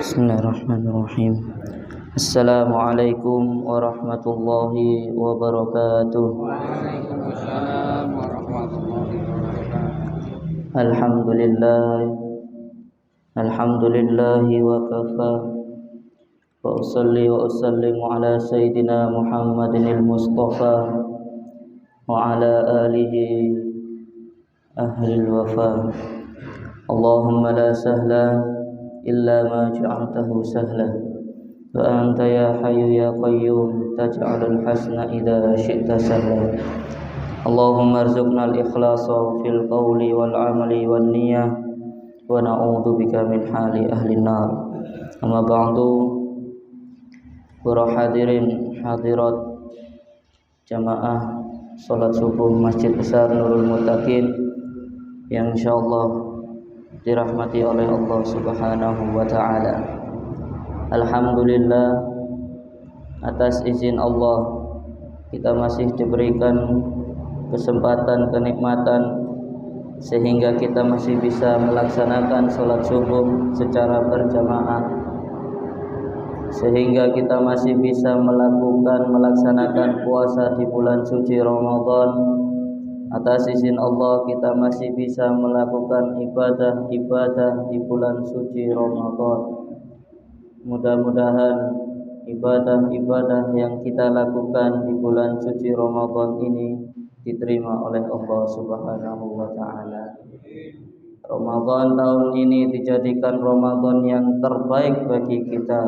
Bismillahirrahmanirrahim. Assalamualaikum warahmatullahi wabarakatuh. Waalaikumsalam warahmatullahi wabarakatuh. Alhamdulillahi wa kafa. Wa usalli wa usallimu ala sayyidina Muhammadinil Mustafa wa ala alihi ahlil wafa. Allahumma la sahla illa ma ja'altahu sahla wa anta ya hayyu ya qayyum taj'alul hasna idza syi'ta sahla. Allahumma arzuqna al-ikhlasa fil qawli wal amali wan niyyah wa na'udzu bika min hali ahli nar. Amma ba'du, para hadirin hadirat jamaah salat subuh Masjid Besar Nurul Muttaqin yang insyaallah dirahmati oleh Allah Subhanahu wa taala. Alhamdulillah, atas izin Allah kita masih diberikan kesempatan, kenikmatan sehingga kita masih bisa melaksanakan salat subuh secara berjamaah, sehingga kita masih bisa melaksanakan puasa di bulan suci Ramadan. Atas izin Allah kita masih bisa melakukan ibadah-ibadah di bulan suci Ramadan. Mudah-mudahan ibadah-ibadah yang kita lakukan di bulan suci Ramadan ini diterima oleh Allah Subhanahu wa taala. Ramadan tahun ini dijadikan Ramadan yang terbaik bagi kita.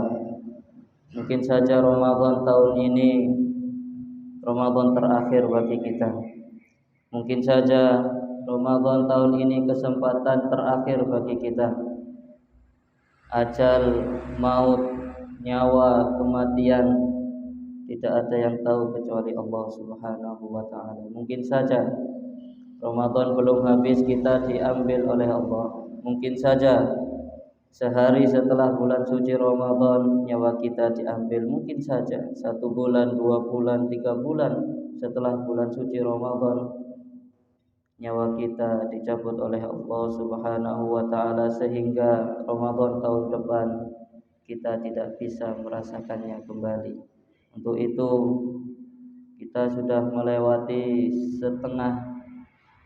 Mungkin saja Ramadan tahun ini Ramadan terakhir bagi kita. Mungkin saja Ramadan tahun ini kesempatan terakhir bagi kita. Ajal, maut, nyawa, kematian tidak ada yang tahu kecuali Allah Subhanahu wa taala. Mungkin saja Ramadan belum habis kita diambil oleh Allah. Mungkin saja sehari setelah bulan suci Ramadan nyawa kita diambil. Mungkin saja 1 bulan, 2 bulan, 3 bulan setelah bulan suci Ramadan nyawa kita dicabut oleh Allah Subhanahu wa taala, sehingga Ramadan tahun depan kita tidak bisa merasakannya kembali. Untuk itu kita sudah melewati setengah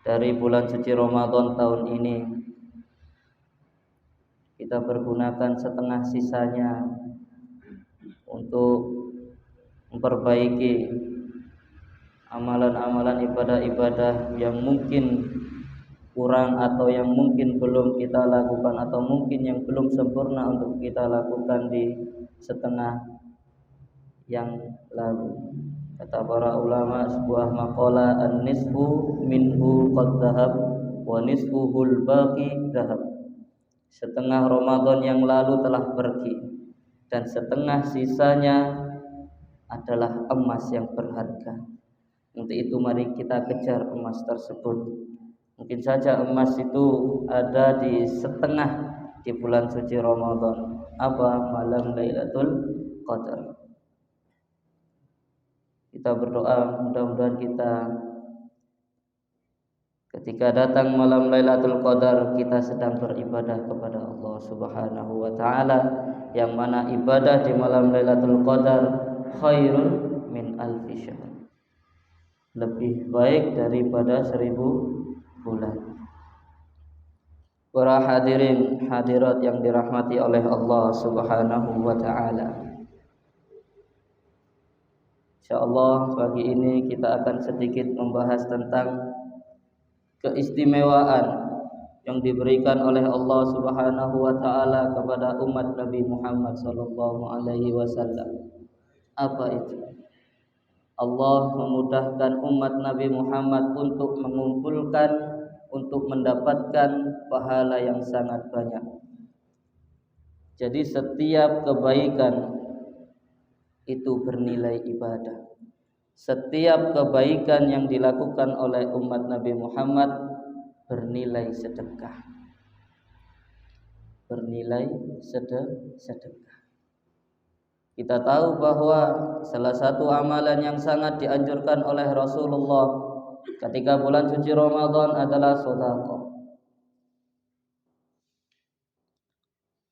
dari bulan suci Ramadan tahun ini. Kita pergunakan setengah sisanya untuk memperbaiki amalan-amalan ibadah-ibadah yang mungkin kurang atau yang mungkin belum kita lakukan atau mungkin yang belum sempurna untuk kita lakukan di setengah yang lalu. Kata para ulama, sebuah maqalah, an-nisfu minhu qad dhahab wa nisfuhul baqi dhahab. Setengah Ramadan yang lalu telah pergi dan setengah sisanya adalah emas yang berharga. Untuk itu mari kita kejar emas tersebut. Mungkin saja emas itu ada di setengah di bulan suci Ramadan. Apa? Malam Lailatul Qadar. Kita berdoa mudah-mudahan kita ketika datang malam Lailatul Qadar kita sedang beribadah kepada Allah Subhanahu wa taala, yang mana ibadah di malam Lailatul Qadar khairun min alfi syahr. Lebih baik daripada 1000 bulan. Para hadirin hadirat yang dirahmati oleh Allah Subhanahu wa taala. Insyaallah pagi ini kita akan sedikit membahas tentang keistimewaan yang diberikan oleh Allah Subhanahu wa taala kepada umat Nabi Muhammad sallallahu alaihi wasallam. Apa itu? Allah memudahkan umat Nabi Muhammad untuk mengumpulkan, untuk mendapatkan pahala yang sangat banyak. Jadi setiap kebaikan itu bernilai ibadah. Setiap kebaikan yang dilakukan oleh umat Nabi Muhammad bernilai sedekah. Bernilai sedekah. Kita tahu bahwa salah satu amalan yang sangat dianjurkan oleh Rasulullah ketika bulan suci Ramadan adalah sedekah.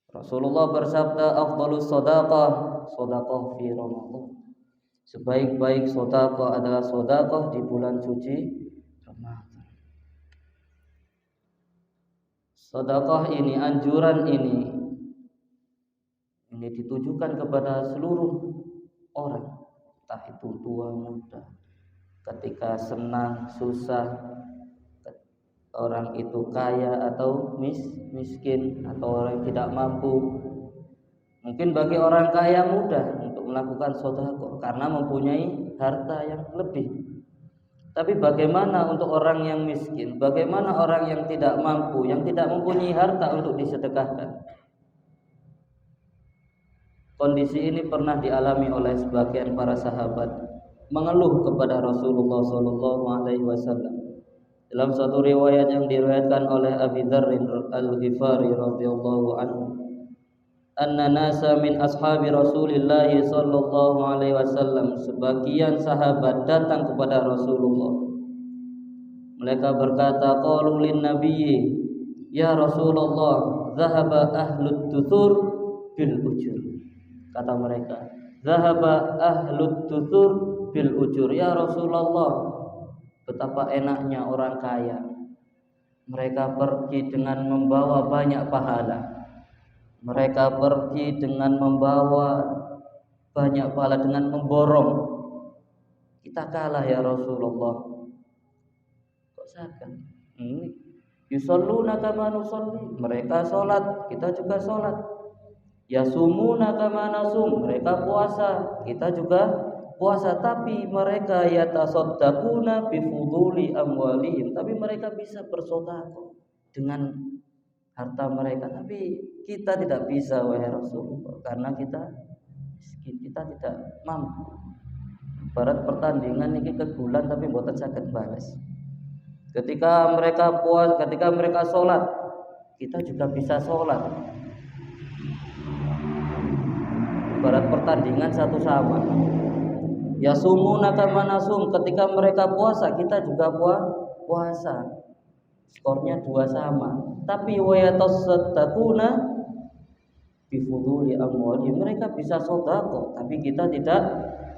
Rasulullah bersabda, afdhalus shadaqah shadaqah fi Ramadan. Sebaik-baik sedekah adalah sedekah di bulan suci Ramadan. Sedekah ini, anjuran ini ditujukan kepada seluruh orang, entah itu tua muda, ketika senang susah, orang itu kaya atau miskin, atau orang tidak mampu. Mungkin bagi orang kaya mudah untuk melakukan sedekah karena mempunyai harta yang lebih. Tapi bagaimana untuk orang yang miskin? Bagaimana orang yang tidak mampu, yang tidak mempunyai harta untuk disedekahkan? Kondisi ini pernah dialami oleh sebagian para sahabat, mengeluh kepada Rasulullah SAW. Dalam satu riwayat yang diriwayatkan oleh Abi Dzar Al-Ghifari radhiyallahu anhu, anna nasa min ashabi Rasulillah sallallahu alaihi wasallam, sebagian sahabat datang kepada Rasulullah. Mereka berkata, qalu lin nabiyyi, ya Rasulullah, zahaba ahlut tuthur bil ujur. Kata mereka, zahaba ahlut tuthur bil ujur. Ya Rasulullah, betapa enaknya orang kaya. Mereka pergi dengan membawa banyak pahala. Mereka pergi dengan membawa banyak pahala, dengan memborong. Kita kalah ya Rasulullah. Kok sakit? Yusalluna kama nusalli. Mereka sholat, kita juga sholat. Yasumuna kama nasum. Mereka puasa, kita juga puasa. Tapi mereka yatasaddaquna bifuduli amwalihim. Tapi mereka bisa bersedekah dengan harta mereka, tapi kita tidak bisa wahai Rasulullah, karena kita miskin, kita tidak mampu. Barat pertandingan ini kegulan tapi mboten saged balas. Ketika mereka puas, ketika mereka sholat, kita juga bisa sholat. Barat pertandingan satu sama. Yasumuna kama nasum, ketika mereka puasa, kita juga puasa. Skornya 2 sama. Tapi wayatasaddaquna bifuduli amwali, mereka bisa sedekah tapi kita tidak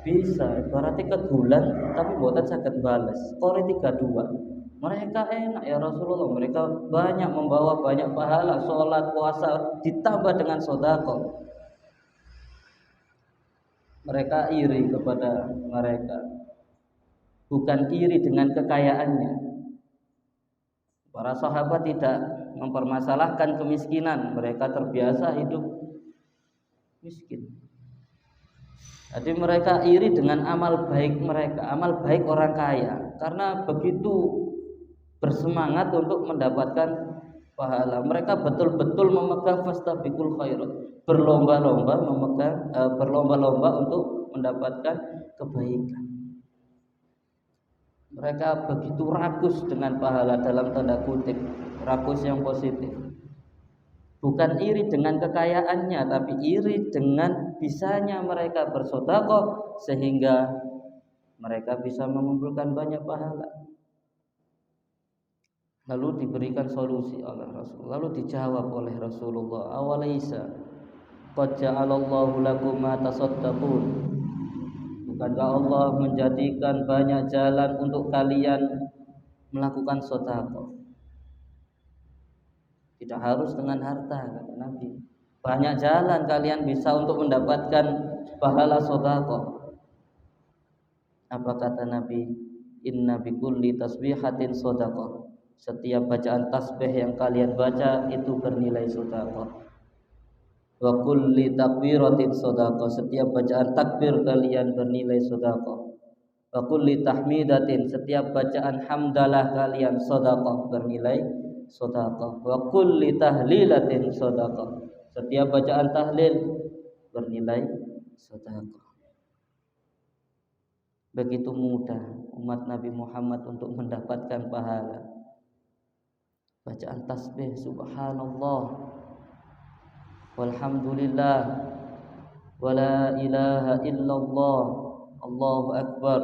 bisa. Berarti kegulan tapi mboten saged balas. Skor 3-2. Mereka enak ya Rasulullah, mereka banyak membawa banyak pahala, sholat, puasa ditambah dengan sedekah. Mereka iri kepada mereka, bukan iri dengan kekayaannya. Para sahabat tidak mempermasalahkan kemiskinan, mereka terbiasa hidup miskin. Jadi mereka iri dengan amal baik mereka, amal baik orang kaya, karena begitu bersemangat untuk mendapatkan pahala. Mereka betul-betul memegang fastabiqul khairat, berlomba-lomba untuk mendapatkan kebaikan. Mereka begitu rakus dengan pahala, dalam tanda kutip, rakus yang positif. Bukan iri dengan kekayaannya, tapi iri dengan bisanya mereka bersedekah sehingga mereka bisa mengumpulkan banyak pahala. Lalu diberikan solusi oleh Rasul, lalu dijawab oleh Rasulullah, awalaisa qad ja'alallahu lakum ma tasaddaqun. Bukankah Allah menjadikan banyak jalan untuk kalian melakukan sedekah? Tidak harus dengan harta, kata Nabi. Banyak jalan kalian bisa untuk mendapatkan pahala sedekah. Apa kata Nabi? Inna bikulli tasbihatin sedekah. Setiap bacaan tasbih yang kalian baca itu bernilai sedekah. Wa kulli takbiratin sedekah, setiap bacaan takbir kalian bernilai sedekah. Wa kulli tahmidatin, setiap bacaan hamdalah kalian sedekah bernilai sedekah. Wa kulli tahlilatin sedekah, setiap bacaan tahlil bernilai sedekah. Begitu mudah umat Nabi Muhammad untuk mendapatkan pahala. Bacaan tasbih subhanallah, walhamdulillah, wala ilaha illallah, Allahu akbar,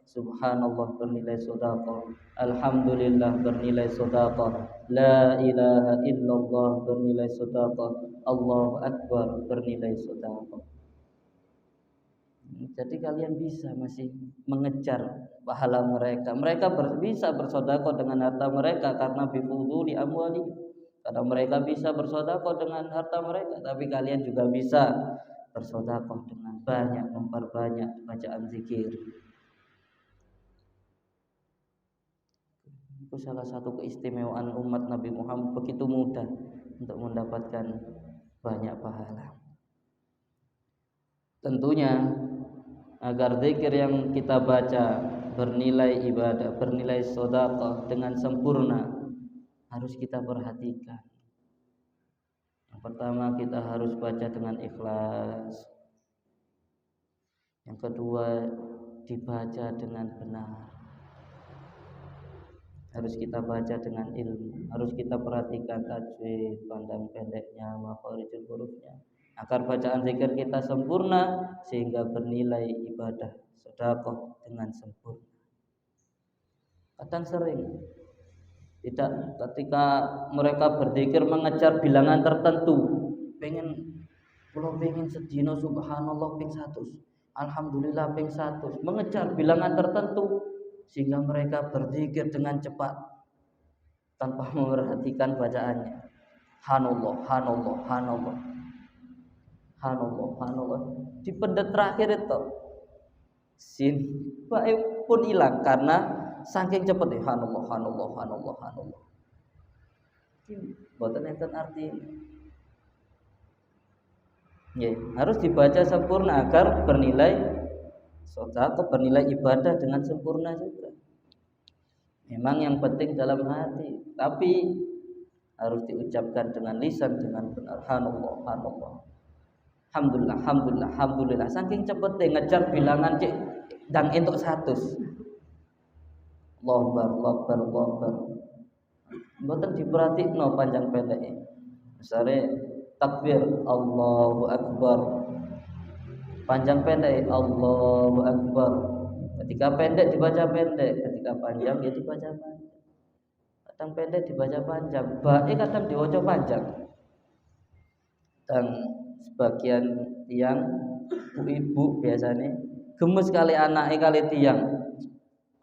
Subhanallah bernilai sedekah, alhamdulillah bernilai sedekah, la ilaha illallah bernilai sedekah, Allahu akbar bernilai sedekah. Jadi kalian bisa masih mengejar pahala mereka. Mereka bisa bersedekah dengan harta mereka karena bifuduli amwali. Karena mereka bisa bersedekah dengan harta mereka, tapi kalian juga bisa bersedekah dengan banyak, memperbanyak bacaan zikir. Itu salah satu keistimewaan umat Nabi Muhammad, begitu mudah untuk mendapatkan banyak pahala. Tentunya agar zikir yang kita baca bernilai ibadah, bernilai sedekah dengan sempurna, harus kita perhatikan. Yang pertama, kita harus baca dengan ikhlas. Yang kedua, dibaca dengan benar. Harus kita baca dengan ilmu. Harus kita perhatikan tajwid, pandang pendeknya, makharijul hurufnya, agar bacaan zikir kita sempurna sehingga bernilai ibadah sedekah dengan sempurna. Kadang sering tidak, ketika mereka berzikir mengejar bilangan tertentu, pengen sedina subhanallah ping 100, alhamdulillah ping 100, mengejar bilangan tertentu sehingga mereka berzikir dengan cepat tanpa memperhatikan bacaannya. Hanallah, hanallah, hanallah, hanallah, hanallah. Di pendet terakhir itu sin bae pun hilang karena saking cepet hanallah, hanallah, hanallah, hanallah. Boten enten artinya. Ya, harus dibaca sempurna agar bernilai sedekah, bernilai ibadah dengan sempurna juga. Memang yang penting dalam hati, tapi harus diucapkan dengan lisan dengan benar. Hanallah, hanallah, alhamdulillah, alhamdulillah, alhamdulillah. Saking cepetnya ngejar bilangan cek dan entuk 100. Allahu akbar, Allahu akbar, Allahu akbar. Mboten diperhatikno panjang pendeknya. Misale takbir Allahu akbar, panjang pendek Allahu akbar. Ketika pendek dibaca pendek, ketika panjang ya dibaca panjang. Kadang pendek dibaca panjang, bae kadang diwaca panjang. Dan sebagian tiang ibu biasanya gemes kali anake kali tiang.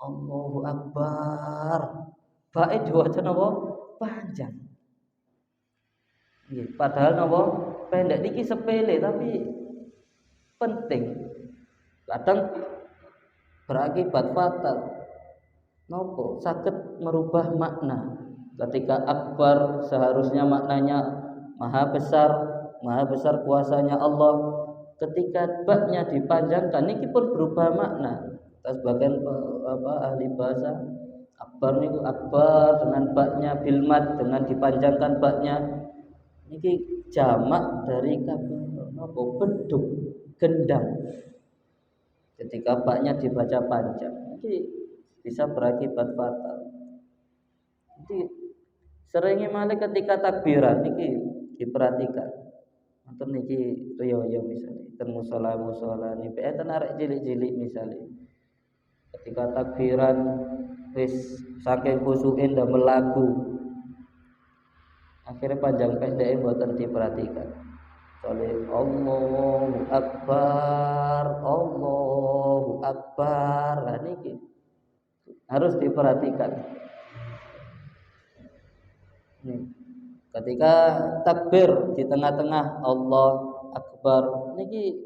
Allahu akbar. Bae diwaca napa? Panjang. Nggih, padahal napa? Pendek niki sepele tapi penting. Kadang berakibat fatal. Nopo saged merubah makna. Ketika akbar seharusnya maknanya maha besar kuasanya Allah. Ketika baknya dipanjangkan niki pun berubah makna. Sebagian ahli bahasa akbar niku akbar dengan baknya bilmat, dengan dipanjangkan baknya niki jamak dari kabar napa beduk gendang. Ketika baknya dibaca panjang niki bisa berakibat fatal. Jadi seringnya malah ketika takbiran niki diperhatikan. Anten niki riyo misalnya ten musala niki enten arek cilik-cilik misalnya. Ketika takbiran wis saking khusyuke ndamel lagu. Akhirnya panjang pendeknya mboten diperhatikan. Soale Allahu akbar, Allahu akbar. Nah niki harus diperhatikan. Nih, ketika takbir di tengah-tengah Allah akbar niki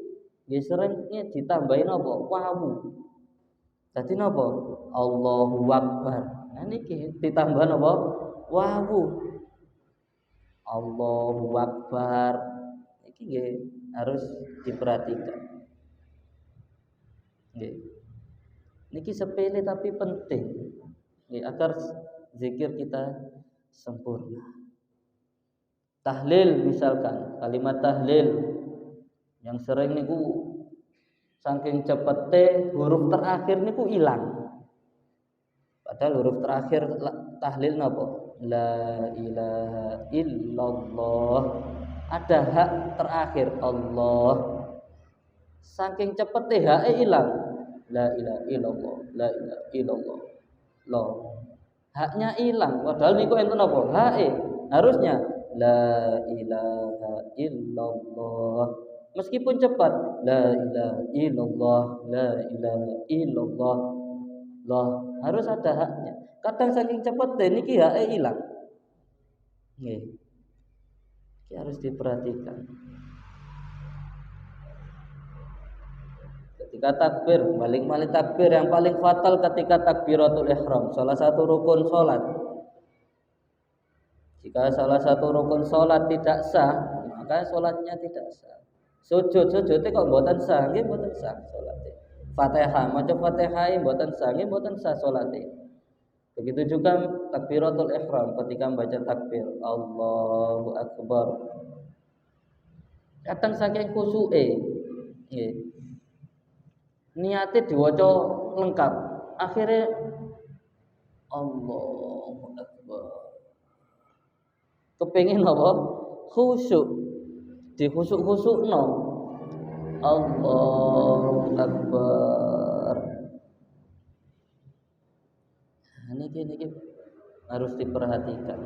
nggih seringnya ditambahin apa? Wawu. Dadi napa? Allahu akbar. Nah niki ditambah napa? Wawu. Allahu akbar. Niki nggih harus diperhatikan. Nggih. Niki sepele tapi penting. Nggih, agar zikir kita sempurna. Tahlil misalkan, kalimat tahlil yang sering niku saking cepete huruf terakhir niku ilang. Padahal huruf terakhir tahlil napa? La ilaha illallah. Ada hak terakhir Allah. Saking cepete hake ilang. La ilaha illallah, la ilaha illallah. Loh, haknya hilang. Padahal niku enten apa? Hae. Harusnya la ilaha illallah. Meskipun cepat, la ilaha illallah, la ilaha illallah. Loh, harus ada haknya. Kadang saking cepat deh niki hae hilang. Nggih. Ini harus diperhatikan. Ketika takbir, paling takbir yang paling fatal ketika takbiratul ihram, salah satu rukun salat. Jika salah satu rukun salat tidak sah, maka salatnya tidak sah. Sujud-sujud kok mboten sah, nggih mboten sah salate. Fatihah, maca Fatihah mboten sah, nggih mboten sah salate. Begitu juga takbiratul ihram ketika membaca takbir Allahu akbar. Kadang saking khusyuke nggih. Niate diwaca lengkap. Akhirnya Allahu akbar. Kepengin apa? Khusyuk. Dikhusyuk-khusyukno. Allahu akbar. Niki harus diperhatikan.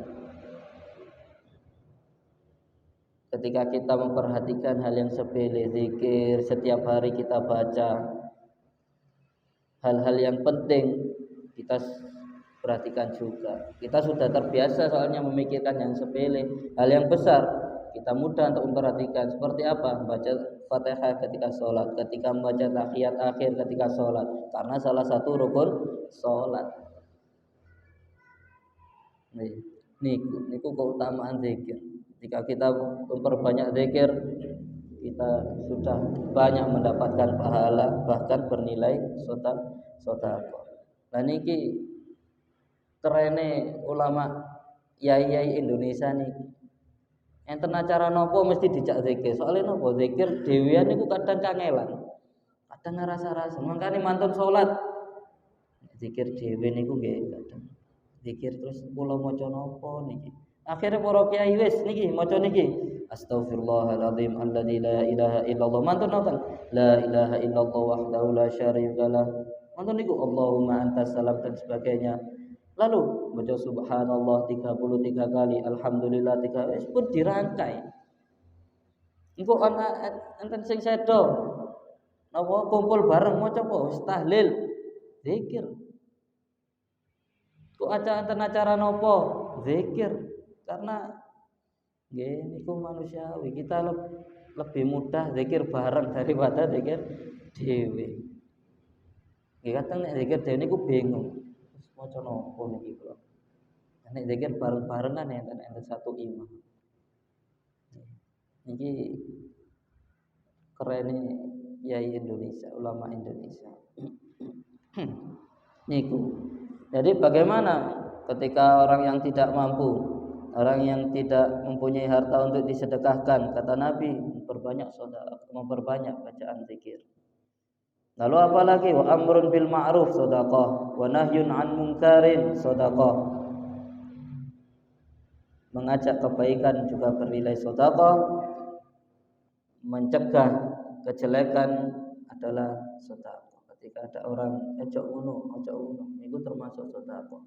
Ketika kita memperhatikan hal yang sepele, zikir setiap hari kita baca, hal-hal yang penting kita perhatikan juga. Kita sudah terbiasa soalnya memikirkan yang sepele, hal yang besar kita mudah untuk memperhatikan. Seperti apa? Membaca Fatihah ketika sholat, ketika membaca tahiyat akhir ketika sholat, karena salah satu rukun sholat. Niku keutamaan zikir. Jika kita memperbanyak zikir, kita sudah banyak mendapatkan pahala, bahkan bernilai sedekah. Nah niki kerene ulama yai Indonesia niki. Enten acara nopo mesti dijak zikir. Soalnya nopo zikir dhewean niku kadang kangelan. Kadang ngerasa-rasa. Mangkane mantun salat zikir dhewe niku nggih kadang. Zikir terus kula maca napa niki. Akhire para kiai wis niki maca niki. Astaghfirullahaladzim alladzi la ilaha illallah. Mantun nonton. La ilaha illallah wahdahu la syarikalah. Mantun niku Allahumma antas salam dan sebagainya. Lalu baca subhanallah 33 kali, alhamdulillah 3 kali, pun dirangkai. Engko ana enten sing sedo. Napa kumpul bareng maca apa? Tahlil, zikir. Kok acara napa? Zikir. Karena nggih niku manusiawi, kita lebih mudah zikir bareng daripada zikir dhewe. Nggih kadang nek zikir dhewe niku bingung. Maca napa niki kula. Nek zikir bareng-barengan enten satu imam. Niki kerene yai Indonesia, ulama Indonesia. Niku. Jadi bagaimana ketika orang yang tidak mampu, orang yang tidak mempunyai harta untuk disedekahkan, kata Nabi, memperbanyak bacaan zikir. Lalu apalagi wa amrun bil ma'ruf shadaqah wa nahyun 'an munkarin shadaqah. Mengajak kebaikan juga bernilai sedekah, mencegah kejelekan adalah sedekah. Ketika ada orang ojo ngono, itu termasuk sedekah.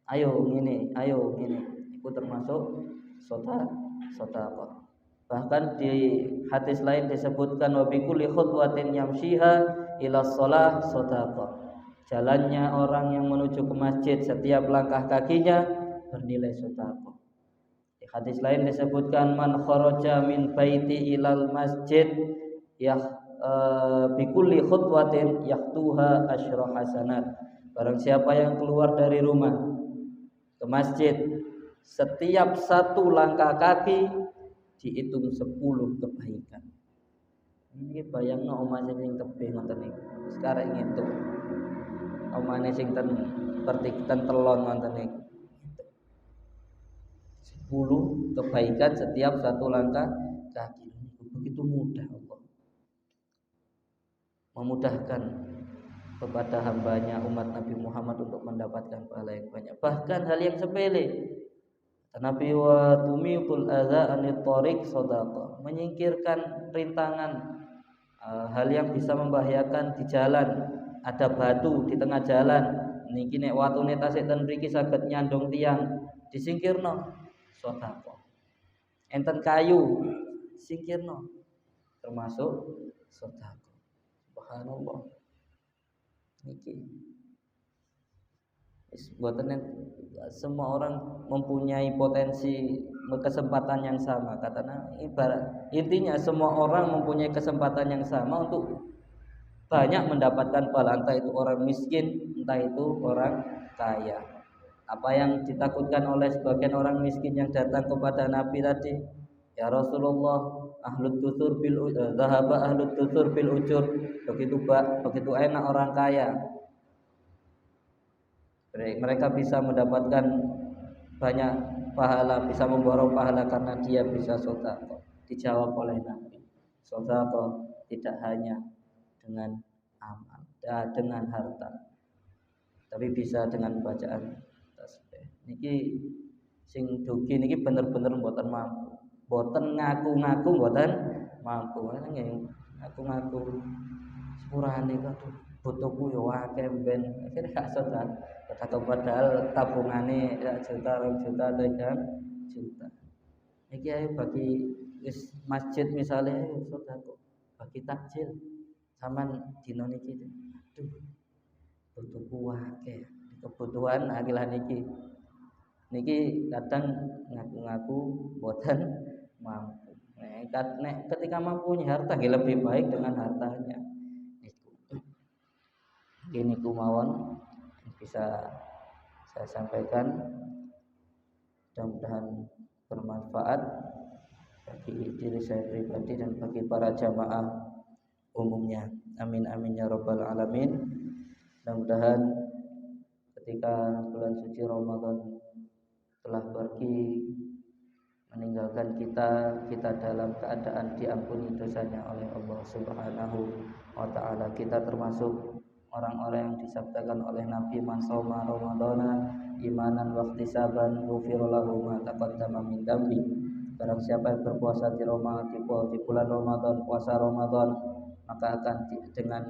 Ayo ngene, itu termasuk sedekah. Bahkan di hadis lain disebutkan wa bi kulli khutwatin yamshiha ila shalah sedekah. Jalannya orang yang menuju ke masjid, setiap langkah kakinya bernilai sedekah. Di hadis lain disebutkan man kharaja min baiti ilal masjid bi kulli khutwatin yahtuha asyra hasanat. Barang siapa yang keluar dari rumah ke masjid, setiap satu langkah kaki dihitung 10 kebaikan. Ini bayangno omane sing tebih ngoten niku. Sekarang ngitung. Omane sing ten telon ngoten niku. 10 kebaikan setiap satu langkah kaki. Begitu mudah Allah memudahkan kepada hambanya umat Nabi Muhammad untuk mendapatkan pahala yang banyak. Bahkan hal yang sepele, Nabi wa tumiqul adza anit thariq shadaqah, menyingkirkan rintangan hal yang bisa membahayakan di jalan ada batu di tengah jalan, niki nek watune tasik ten mriki saged nyandong tiang, disingkirno sedekah. Enten kayu, singkirno, termasuk sedekah. Subhanallah. Niki semua orang mempunyai potensi kesempatan yang sama, katanya ibarat intinya semua orang mempunyai kesempatan yang sama untuk banyak mendapatkan pahala, entah itu orang miskin, entah itu orang kaya. Apa yang ditakutkan oleh sebagian orang miskin yang datang kepada Nabi tadi, ya Rasulullah, ahlut tutur bil zahaba ahlut tutur bil ujur, begitu enak orang kaya, mereka bisa mendapatkan banyak pahala, bisa memborong pahala karena dia bisa sedekah. Dijawab oleh Nabi, sedekah tidak hanya dengan amal, dengan harta, tapi bisa dengan bacaan tasbih. Niki sing dugi niki bener-bener mboten mampu, mboten ngaku-ngaku mboten mampu. Ngaku-ngaku sepurane kok butuhku yo akeh ben akhire gak sedekah. Padahal tabungane ya juta, 2 juta, 3 juta. Niki ayo bagi wis masjid misalnya ayo sedekah, bagi takjil. Saman dina niki, aduh butuhku akeh, kebutuhan akilah niki kadang ngaku-ngaku mboten mampu. Nek ketika mempunyai harta lebih baik dengan hartanya. Ini mawon bisa saya sampaikan, mudah-mudahan bermanfaat bagi diri saya pribadi dan bagi para jamaah umumnya. Amin amin ya rabbal alamin. Mudah-mudahan ketika bulan suci Ramadan telah pergi meninggalkan kita dalam keadaan diampuni dosanya oleh Allah Subhanahu wa taala. Kita termasuk orang-orang yang disabdakan oleh Nabi, man shoma ramadhana imanan wa ihtisaban ghufira lahu ma taqaddama min dambi. Barang siapa yang berpuasa di bulan Ramadan, puasa Ramadan, maka akan dengan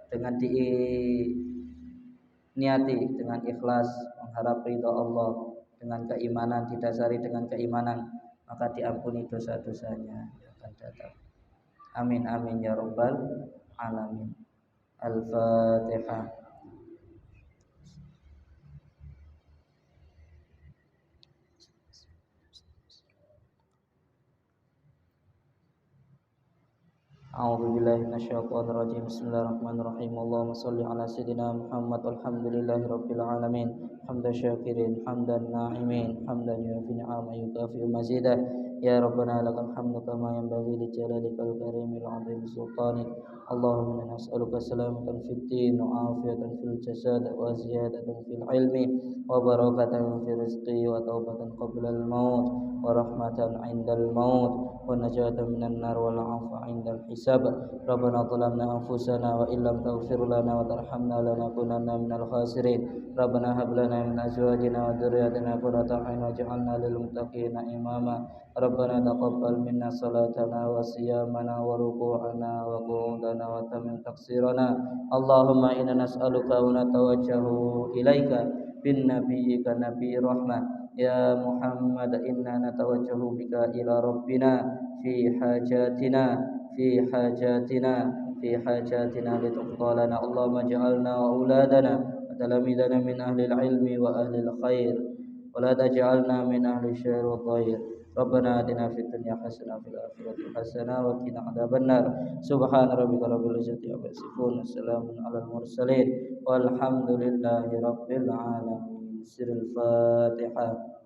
dengan niati dengan ikhlas mengharap ridha Allah, dengan keimanan, didasari dengan keimanan, maka diampuni dosa-dosanya yang akan datang. Amin amin ya rabbal alamin. Al-Fatihah. A'udzubillahi minasyaitonir rajim. Bismillahirrahmanirrahim. Allahumma shalli ala sayidina Muhammad. Alhamdulillahirabbil alamin. Hamdan syakirin, hamdan na'imin, hamdan yufi ni'ama yukafi mazidah. Ya Rabbana lakal hamdu kama yanbaghi li jalalikal karimil 'azim sultanik. Allahumma inna nas'aluka salamatan fid din wa afiyatan fil jasad wa ziyadatan fil ilmi wa barakatan fil rizqi wa taubatan qabla al maut wa rahmatan 'indal maut wa najatan minan nar wal 'afwa 'indal hisab. Rabbana zalamna anfusana wa illam taghfir lana wa tarhamna lanakunanna minal khasirin. Rabbana hab lana min azwajina wa dhurriyyatina qurrata a'yun waj'alna lil muttaqina imama. Rabbana taqabbal minna salatana wa siyamana wa ruku'ana wa qu'udana wa tamim taqsirana. Allahumma inna nas'aluka wa natawajjahu ilaika bin nabiyyika nabiy rahmah. Ya Muhammad inna natawajjahu bika ila rabbina fi hajatina lituqbalana. Allahumma ja'alna wa auladana wa talamidana min ahli al-ilmi wa ahli al-khair wa la taj'alna min ahli syarri wa dhair. Rabbana atina fid dunya hasanah wa fil akhirati hasanah wa qina adzabannar. Subhana rabbika rabbil izzati amma yasifun, wassalamun alal mursalin walhamdulillahi rabbil alamin. Sirul Fatihah.